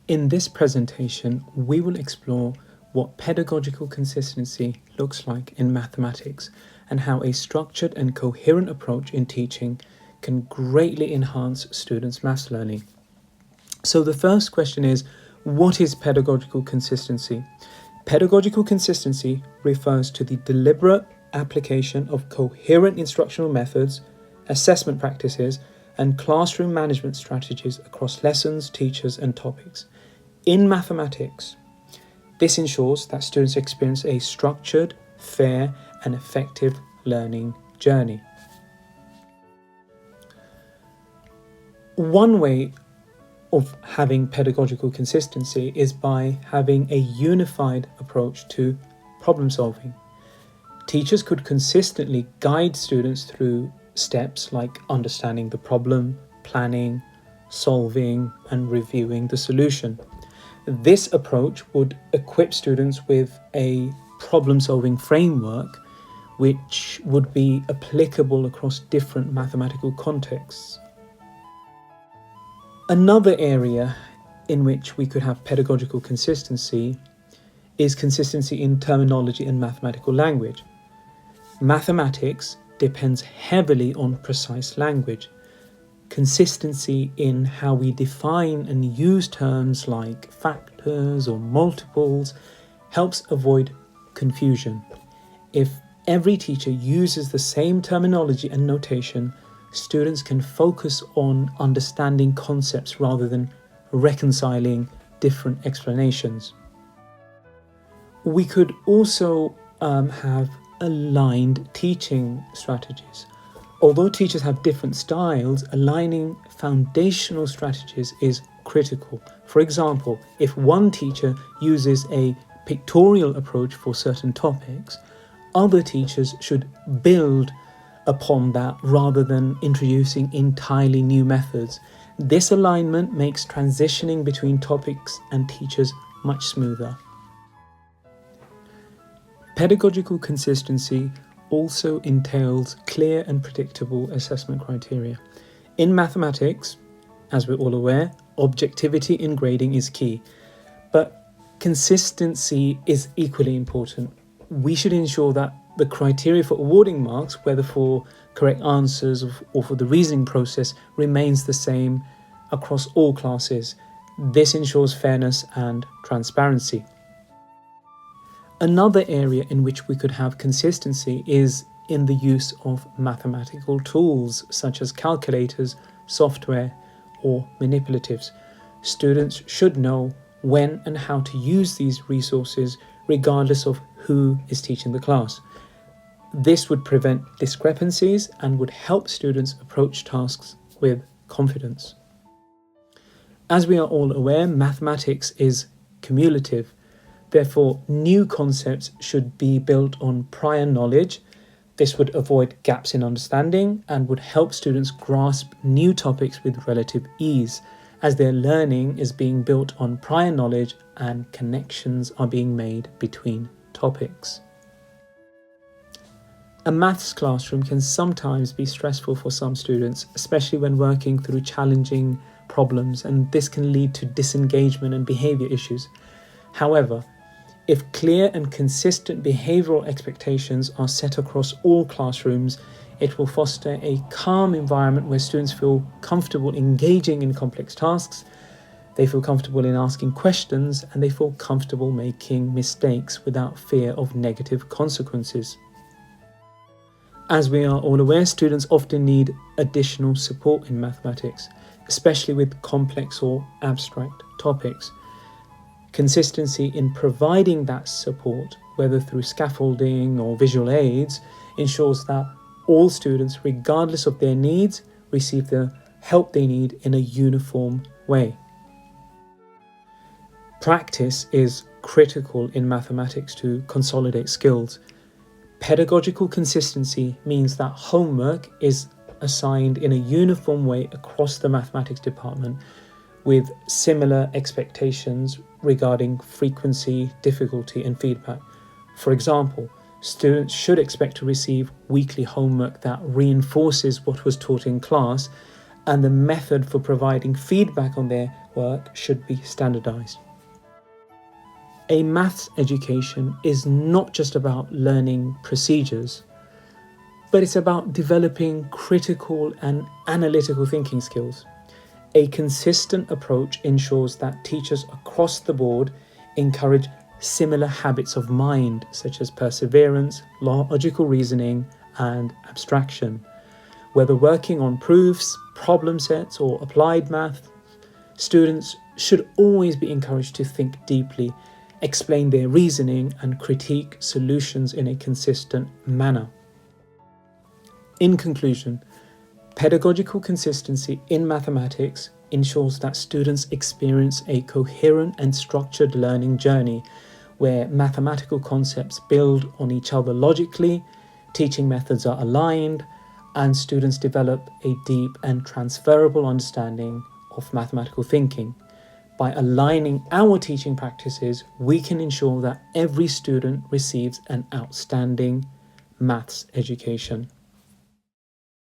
In this presentation, we will explore what pedagogical consistency looks like in mathematics and how a structured and coherent approach in teaching can greatly enhance students' maths learning. So the first question is, what is pedagogical consistency? Pedagogical consistency refers to the deliberate application of coherent instructional methods, assessment practices, and classroom management strategies across lessons, teachers, and topics. In mathematics, this ensures that students experience a structured, fair, and effective learning journey. One way of having pedagogical consistency is by having a unified approach to problem solving. Teachers could consistently guide students through steps like understanding the problem, planning, solving, and reviewing the solution. This approach would equip students with a problem-solving framework which would be applicable across different mathematical contexts. Another area in which we could have pedagogical consistency is consistency in terminology and mathematical language. Mathematics depends heavily on precise language. Consistency in how we define and use terms like factors or multiples helps avoid confusion. If every teacher uses the same terminology and notation, students can focus on understanding concepts rather than reconciling different explanations. We could also have aligned teaching strategies. Although teachers have different styles, aligning foundational strategies is critical. For example, if one teacher uses a pictorial approach for certain topics, other teachers should build upon that rather than introducing entirely new methods. This alignment makes transitioning between topics and teachers much smoother. Pedagogical consistency also entails clear and predictable assessment criteria. In mathematics, as we're all aware, objectivity in grading is key, but consistency is equally important. We should ensure that the criteria for awarding marks, whether for correct answers or for the reasoning process, remains the same across all classes. This ensures fairness and transparency. Another area in which we could have consistency is in the use of mathematical tools such as calculators, software, or manipulatives. Students should know when and how to use these resources regardless of who is teaching the class. This would prevent discrepancies and would help students approach tasks with confidence. As we are all aware, mathematics is cumulative. Therefore, new concepts should be built on prior knowledge. This would avoid gaps in understanding and would help students grasp new topics with relative ease, as their learning is being built on prior knowledge and connections are being made between topics. A maths classroom can sometimes be stressful for some students, especially when working through challenging problems, and this can lead to disengagement and behaviour issues. However, if clear and consistent behavioural expectations are set across all classrooms, it will foster a calm environment where students feel comfortable engaging in complex tasks, they feel comfortable in asking questions, and they feel comfortable making mistakes without fear of negative consequences. As we are all aware, students often need additional support in mathematics, especially with complex or abstract topics. Consistency in providing that support, whether through scaffolding or visual aids, ensures that all students, regardless of their needs, receive the help they need in a uniform way. Practice is critical in mathematics to consolidate skills. Pedagogical consistency means that homework is assigned in a uniform way across the mathematics department, with similar expectations regarding frequency, difficulty, and feedback. For example, students should expect to receive weekly homework that reinforces what was taught in class, and the method for providing feedback on their work should be standardised. A maths education is not just about learning procedures, but it's about developing critical and analytical thinking skills. A consistent approach ensures that teachers across the board encourage similar habits of mind, such as perseverance, logical reasoning, and abstraction. Whether working on proofs, problem sets, or applied math, students should always be encouraged to think deeply, explain their reasoning, and critique solutions in a consistent manner. In conclusion, pedagogical consistency in mathematics ensures that students experience a coherent and structured learning journey where mathematical concepts build on each other logically, teaching methods are aligned, and students develop a deep and transferable understanding of mathematical thinking. By aligning our teaching practices, we can ensure that every student receives an outstanding maths education.